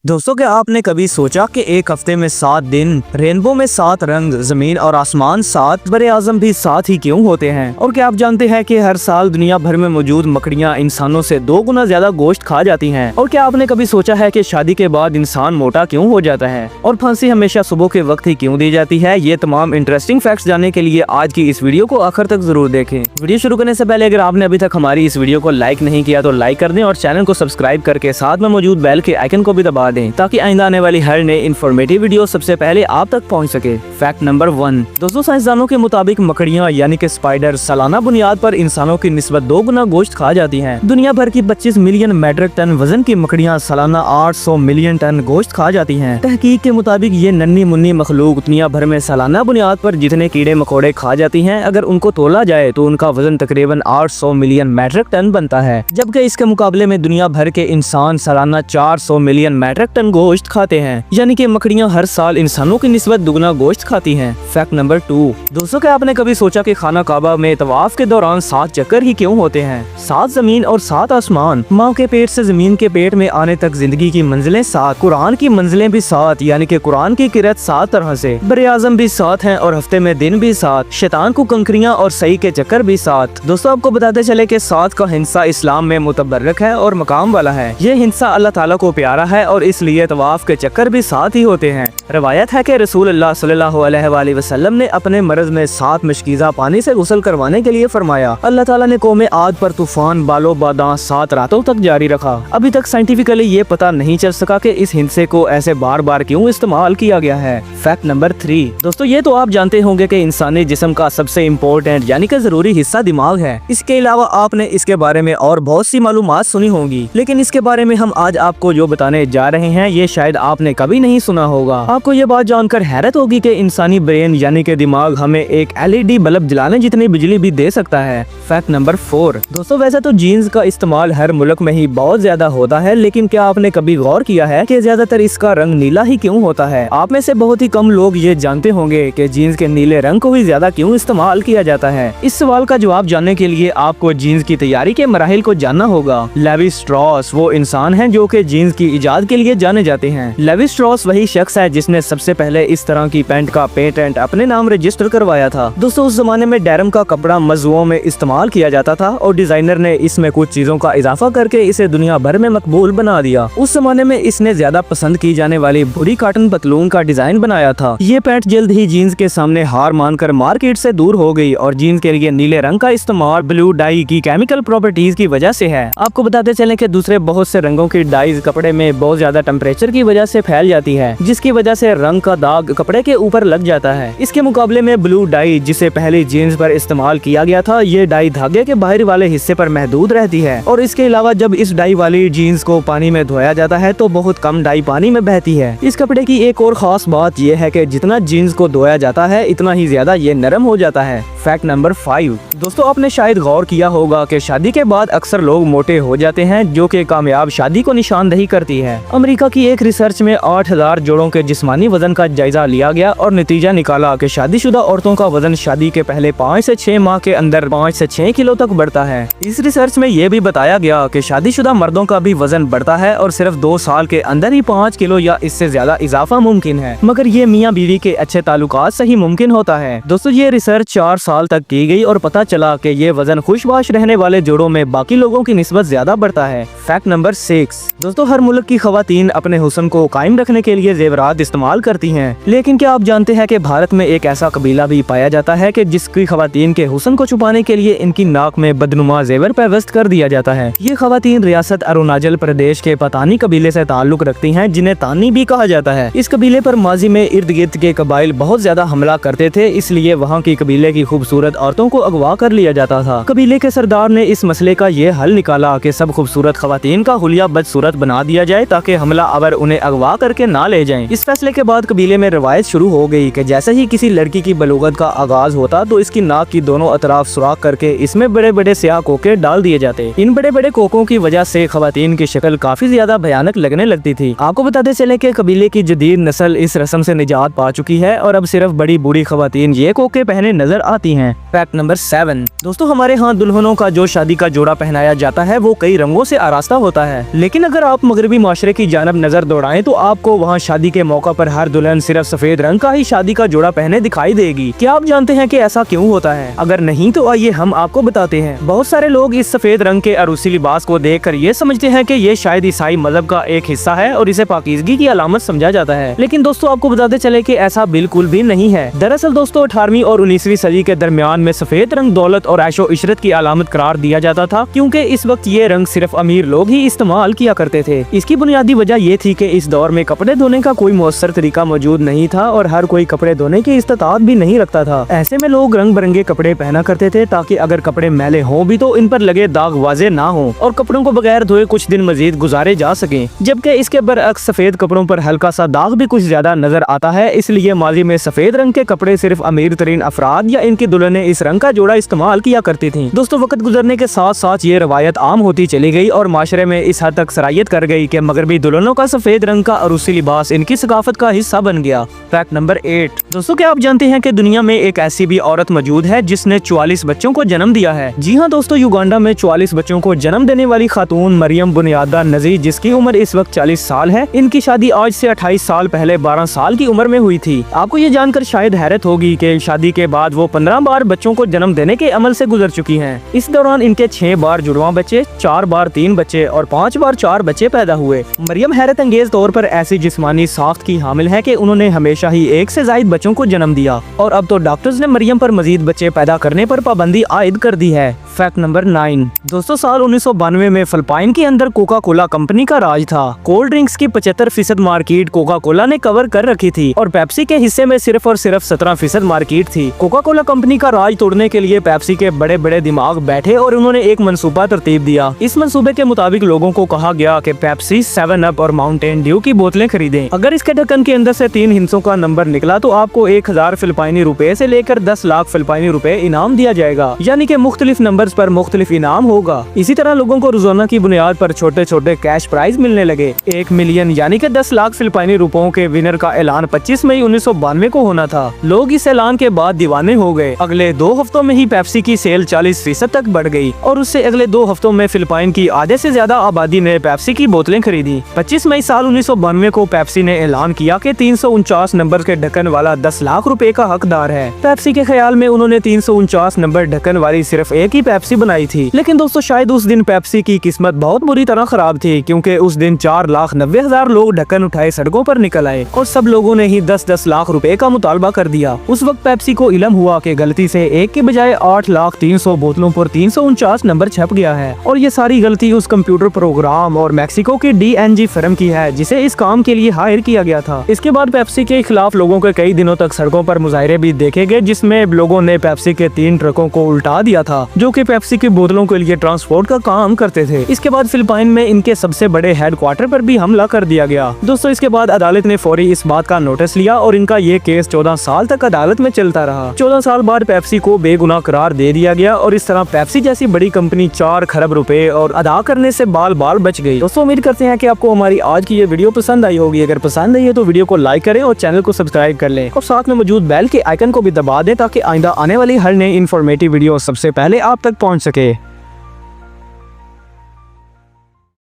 दोस्तों, क्या आपने कभी सोचा कि एक हफ्ते में 7 दिन, रेनबो में 7 रंग, जमीन और आसमान 7, बरे आजम भी 7 ही क्यों होते हैं? और क्या आप जानते हैं कि हर साल दुनिया भर में मौजूद मकड़ियां इंसानों से 2 गुना ज्यादा गोश्त खा जाती हैं? और क्या आपने कभी सोचा है कि शादी के बाद इंसान मोटा क्यों हो जाता है और फांसी हमेशा सुबह के वक्त ही क्यों दी जाती है? ये तमाम इंटरेस्टिंग फैक्ट्स जानने के लिए आज की इस वीडियो को आखिर तक जरूर देखें। वीडियो शुरू करने से पहले अगर आपने अभी तक हमारी इस वीडियो को लाइक नहीं किया तो लाइक कर दें और चैनल को सब्सक्राइब करके साथ में मौजूद बेल के आइकन को भी दबा दें ताकि आइंदा आने वाली हर नई इन्फॉर्मेटिव वीडियो सबसे पहले आप तक पहुंच सके। Fact number 1। दोस्तों, साइंसदानों के मुताबिक मकड़ियां यानी कि स्पाइडर सालाना बुनियाद पर इंसानों की निस्बत 2 गुना गोश्त खा जाती हैं। दुनिया भर की 25 मिलियन मेट्रिक टन वजन की मकड़ियां सालाना 800 मिलियन टन गोश्त खा जाती हैं। तहकीक के मुताबिक ये नन्ही मुन्नी मखलूक दुनिया भर में सालाना बुनियाद पर जितने कीड़े मकोड़े खा जाती हैं, अगर उनको तोला जाए तो उनका वजन तकरीबन 800 मिलियन मेट्रिक टन बनता है, जबकि इसके मुकाबले में दुनिया भर के इंसान सालाना 400 मिलियन मेट्रिक टन गोश्त खाते हैं। यानी कि मकड़ियां हर साल इंसानों की निस्बत दुगना गोश्त खाती हैं। Fact number 2। दोस्तों, क्या आपने कभी सोचा कि खाना काबा में तवाफ के दौरान 7 चक्कर ही क्यों होते हैं? 7 जमीन और 7 आसमान, माँ के पेट से जमीन के पेट में आने तक जिंदगी की मंजिलें 7, कुरान की मंजिलें भी 7, यानी कि कुरान की किरत 7 तरह से, बरे आजम भी 7 हैं और हफ्ते में दिन भी 7, शैतान को कंकरियां और सही के चक्कर भी 7। दोस्तों, आपको बताते चले कि 7 का हिंसा इस्लाम में मुतबर्रक है और मकाम वाला है। ये हिंसा अल्लाह ताला को प्यारा है और इसलिए तवाफ के चक्कर भी 7 ही होते हैं। रवायत है कि रसूलुल्लाह सल्लल्लाहु अलैहि वसल्लम ने अपने मर्ज में 7 मशकीज़ा पानी से गुस्ल करवाने के लिए फरमाया। अल्लाह ताला ने कौम आद पर तूफान बालो बादा 7 रातों तक जारी रखा। अभी तक साइंटिफिकली ये पता नहीं चल सका कि इस हिंसे को ऐसे बार बार क्यों इस्तेमाल किया गया है। Fact number 3। दोस्तों, ये तो आप जानते होंगे कि इंसानी जिस्म का सबसे इम्पोर्टेंट यानी कि जरूरी हिस्सा दिमाग है। इसके अलावा आपने इसके बारे में और बहुत सी मालूमात सुनी होंगी, लेकिन इसके बारे में हम आज आपको जो बताने जा रहे हैं ये शायद आपने कभी नहीं सुना होगा। आपको ये बात जानकर हैरत होगी कि इंसानी ब्रेन यानी कि दिमाग हमें एक LED बल्ब जलाने जितनी बिजली भी दे सकता है। Fact number 4। दोस्तों, वैसे तो जीन्स का इस्तेमाल हर मुल्क में ही बहुत ज्यादा होता है, लेकिन क्या आपने कभी गौर किया है कि ज्यादातर इसका रंग नीला ही क्यों होता है? आप में से बहुत ही कम लोग ये जानते होंगे कि जीन्स के नीले रंग को ही ज्यादा क्यों इस्तेमाल किया जाता है। इस सवाल का जवाब जानने के लिए आपको जीन्स की तैयारी के मराहिल को जानना होगा। लेवी स्ट्रॉस वो इंसान है जो कि जीन्स की इजाद के लिए जाने जाते हैं। लेवी स्ट्रॉस वही शख्स है जिसने सबसे पहले इस तरह की पैंट का पेटेंट अपने नाम रजिस्टर करवाया था। दोस्तों, उस जमाने में डेनिम का कपड़ा मज़ुओं में इस्तेमाल किया जाता था और डिजाइनर ने इसमें कुछ चीजों का इजाफा करके इसे दुनिया भर में मकबूल बना दिया। उस जमाने में इसने ज्यादा पसंद की जाने वाली भूरी कॉटन पतलून का डिजाइन बनाया था। ये पैंट जल्द ही जीन्स के सामने हार मानकर मार्केट से दूर हो गई और जीन्स के लिए नीले रंग का इस्तेमाल ब्लू डाई की केमिकल प्रॉपर्टीज की वजह से है। आपको बताते चले कि दूसरे बहुत से रंगों की डाइज कपड़े में बहुत ज्यादा टेम्परेचर की वजह से फैल जाती है, जिसकी वजह से रंग का दाग कपड़े के ऊपर लग जाता है। इसके मुकाबले में ब्लू डाई जिसे पहले जीन्स पर इस्तेमाल किया गया था, ये डाई धागे के बाहरी वाले हिस्से पर महदूद रहती है और इसके अलावा जब इस डाई वाली जीन्स को पानी में धोया जाता है तो बहुत कम डाई पानी में बहती है। इस कपड़े की एक और खास बात यह है कि जितना जीन्स को धोया जाता है इतना ही ज्यादा ये नरम हो जाता है। Fact number 5। दोस्तों, आपने शायद गौर किया होगा कि शादी के बाद अक्सर लोग मोटे हो जाते हैं, जो कि कामयाब शादी को निशानदही करती है। अमेरिका की एक रिसर्च में 8000 जोड़ों के जिस्मानी वजन का जायजा लिया गया और नतीजा निकाला कि शादीशुदा औरतों का वजन शादी के पहले 5 से 6 माह के अंदर 5 से 6 किलो तक बढ़ता है। इस रिसर्च में ये भी बताया गया कि शादीशुदा मर्दों का भी वजन बढ़ता है और सिर्फ 2 साल के अंदर ही 5 किलो या इससे ज्यादा इजाफा मुमकिन है, मगर ये मियाँ बीवी के अच्छे ताल्लुकात से ही मुमकिन होता है। दोस्तों, ये रिसर्च 4 साल तक की गई और पता चला कि ये वजन खुशबाश रहने वाले जोड़ों में बाकी लोगों की निस्बत ज्यादा बढ़ता है। Fact number 6। दोस्तों, हर मुल्क की खवातीन अपने हुस्न को कायम रखने के लिए जेवरात इस्तेमाल करती हैं, लेकिन क्या आप जानते हैं कि भारत में एक ऐसा कबीला भी पाया जाता है कि जिसकी खवातीन के हुस्न को छुपाने के लिए इनकी नाक में बदनुमा जेवर पेवस्त कर दिया जाता है। ये खवातीन रियासत अरुणाचल प्रदेश के पतानी कबीले से ताल्लुक रखती हैं, जिन्हें तानी भी कहा जाता है। इस कबीले पर माजी में इर्द गिर्द के कबाइल बहुत ज्यादा हमला करते थे, इसलिए वहाँ की कबीले की खूबसूरत औरतों को अगवा कर लिया जाता था। कबीले के सरदार ने इस मसले का ये हल निकाला कि सब खूबसूरत खवातीन का हुलिया बदसूरत बना दिया जाए ताकि हमला आवर उन्हें अगवा करके ना ले जाएं। इस फैसले के बाद कबीले में रवायत शुरू हो गई कि जैसे ही किसी लड़की की बलूगत का आगाज होता तो इसकी नाक की दोनों अतराफ सुराख करके इसमें बड़े बड़े स्याह कोके डाल दिए जाते। इन बड़े बड़े कोकों की वजह से खवातीन की शक्ल काफी ज्यादा भयानक लगने लगती थी। आपको बताते चले कि कबीले की जदीद नस्ल इस रस्म से निजात पा चुकी है और अब सिर्फ बड़ी बूढ़ी खवातीन ये कोके पहने नजर आती हैं। Fact number 7। दोस्तों, हमारे यहाँ दुल्हनों का जो शादी का जोड़ा पहनाया जाता है वो कई रंगों से आरास्ता होता है, लेकिन अगर आप मगरबी माशरे की जानब नजर दौड़ाएं तो आपको वहाँ शादी के मौका पर हर दुल्हन सिर्फ सफेद रंग का ही शादी का जोड़ा पहने दिखाई देगी। क्या आप जानते हैं कि ऐसा क्यों होता है? अगर नहीं तो आइए हम आपको बताते हैं। बहुत सारे लोग इस सफेद रंग के अरूसी लिबास को देखकर ये समझते हैं कि ये शायद ईसाई मजहब का एक हिस्सा है और इसे पाकीज़गी की अलामत समझा जाता है, लेकिन दोस्तों आपको बताते चले कि ऐसा बिल्कुल भी नहीं है। दरअसल दोस्तों 18वीं और 19वीं सदी के दरमियान में सफेद रंग दौलत और ऐशो इशरत की अलामत करार दिया जाता था, क्योंकि इस वक्त ये रंग सिर्फ अमीर लोग ही इस्तेमाल किया करते थे। इसकी बुनियादी वजह ये थी कि इस दौर में कपड़े धोने का कोई मुअस्सर तरीका मौजूद नहीं था और हर कोई कपड़े धोने की इस्तात भी नहीं रखता था। ऐसे में लोग रंग बिरंगे कपड़े पहना करते थे ताकि अगर कपड़े मैले हों भी तो इन पर लगे दाग वाजे ना हो और कपड़ों को बगैर धोए कुछ दिन मजीद गुजारे जा सके। जबकि इसके बरअक्स सफेद कपड़ों पर हल्का सा दाग भी कुछ ज्यादा नजर आता है, इसलिए माजी में सफेद रंग के कपड़े सिर्फ अमीर तरीन अफराद या इनकी दुल्हनें इस रंग का जोड़ा इस्तेमाल किया करती थी। दोस्तों वक्त गुजरने के साथ साथ ये रवायत आम होती चली गई और माशरे में इस हद तक सरायत कर गई कि मगरबी दुल्हनों का सफेद रंग का अरूसी लिबास इनकी सकाफत का हिस्सा बन गया। Fact number 8। दोस्तों क्या आप जानते हैं कि दुनिया में एक ऐसी भी औरत मौजूद है जिसने 44 बच्चों को जन्म दिया है? जी हाँ दोस्तों, युगांडा में 44 बच्चों को जन्म देने वाली खातून मरियम बुनियादा नजी, जिसकी उम्र इस वक्त 40 साल है, इनकी शादी आज से 28 साल पहले 12 साल की उम्र में हुई थी। आपको ये जानकर शायद हैरत होगी कि शादी के बाद वो 15 बार बच्चों को जन्म देने के अमल से गुजर चुकी हैं। इस दौरान इनके 6 बार जुड़वा बच्चे, 4 बार 3 बच्चे और 5 बार 4 बच्चे पैदा हुए। मरियम हैरत अंगेज तौर पर ऐसी जिस्मानी साख्त की हामिल है कि उन्होंने हमेशा ही 1 से ज्यादा बच्चों को जन्म दिया और अब तो डॉक्टर्स ने मरियम पर मजीद बच्चे पैदा करने पर पाबंदी आयद कर दी है। Fact number 9। दोस्तों साल 1992 में फिलिपाइन के अंदर कोका कोला कंपनी का राज था। कोल्ड ड्रिंक्स की 75% मार्केट कोका कोला ने कवर कर रखी थी और पेप्सी के हिस्से में सिर्फ और सिर्फ 17% मार्केट थी। कोका कोला कंपनी का राज तोड़ने के लिए पेप्सी के बड़े बड़े दिमाग बैठे और उन्होंने एक मंसूबा तरतीब दिया। इस मंसूबे के मुताबिक लोगों को कहा गया कि पेप्सी, 7 अप और माउंटेन ड्यू की बोतलें खरीदें। अगर इसके ढक्कन के अंदर से 3 हिस्सों का नंबर निकला तो आपको 1000 फिलिपाइनी रुपए से लेकर 10 लाख फिलिपाइनी रुपए इनाम दिया जाएगा, यानी कि मुख्तलिफ नंबर पर मुख्तलिफ इनाम होगा। इसी तरह लोगों को रोजाना की बुनियाद पर छोटे छोटे कैश प्राइज मिलने लगे। 1 मिलियन यानी कि 10 लाख फिलिपाइनी रुपयों के विनर का ऐलान 25 मई 1992 को होना था। लोग इस ऐलान के बाद दीवाने हो गए। अगले 2 हफ्तों में ही पेप्सी की सेल 40% तक बढ़ गई और उससे अगले 2 हफ्तों में फिलिपाइन की आधे से ज्यादा आबादी ने पेप्सी की बोतलें खरीदी। 25 मई साल 1992 को पेप्सी ने ऐलान किया कि 349 नंबर के ढक्कन वाला 10 लाख रुपए का हकदार है। पेप्सी के ख्याल में उन्होंने 349 नंबर ढक्कन वाली सिर्फ एक ही पेप्सी बनाई थी, लेकिन दोस्तों शायद उस दिन पेप्सी की किस्मत बहुत बुरी तरह खराब थी, क्योंकि उस दिन 4,90,000 लोग ढक्कन उठाए सड़कों पर निकल आए और सब लोगों ने ही 10-10 लाख रुपए का मुतालबा कर दिया। उस वक्त पेप्सी को इल्म हुआ कि गलती से एक के बजाय 8,03,000 बोतलों पर 349 नंबर छप गया है और ये सारी गलती उस कंप्यूटर प्रोग्राम और मैक्सिको की DNG फर्म की है जिसे इस काम के लिए हायर किया गया था। इसके बाद पेप्सी के खिलाफ लोगों के कई दिनों तक सड़कों पर मुजाहरे भी देखे गए, जिसमें लोगों ने पेप्सी के 3 ट्रकों को उल्टा दिया था जो कि पेप्सी की बोतलों के लिए ट्रांसपोर्ट का काम करते थे। इसके बाद फिलिपाइन में इनके सबसे बड़े हेडक्वार्टर पर भी हमला कर दिया गया। दोस्तों इसके बाद अदालत ने फौरी इस बात का नोटिस लिया और इनका ये केस 14 साल तक अदालत में चलता रहा। 14 साल बाद पेप्सी को बेगुनाह करार दे दिया गया और इस तरह पेप्सी जैसी बड़ी कंपनी 4 खरब रुपए और अदा करने से बाल बाल बच गई। दोस्तों उम्मीद करते हैं कि आपको हमारी आज की ये वीडियो पसंद आई होगी। अगर पसंद आई है तो वीडियो को लाइक करें और चैनल को सब्सक्राइब कर लें और साथ में मौजूद बेल के आइकन को भी दबा दें ताकि आइंदा आने वाली हर नई इन्फॉर्मेटिव वीडियो सबसे पहले आप तक पहुंच सके।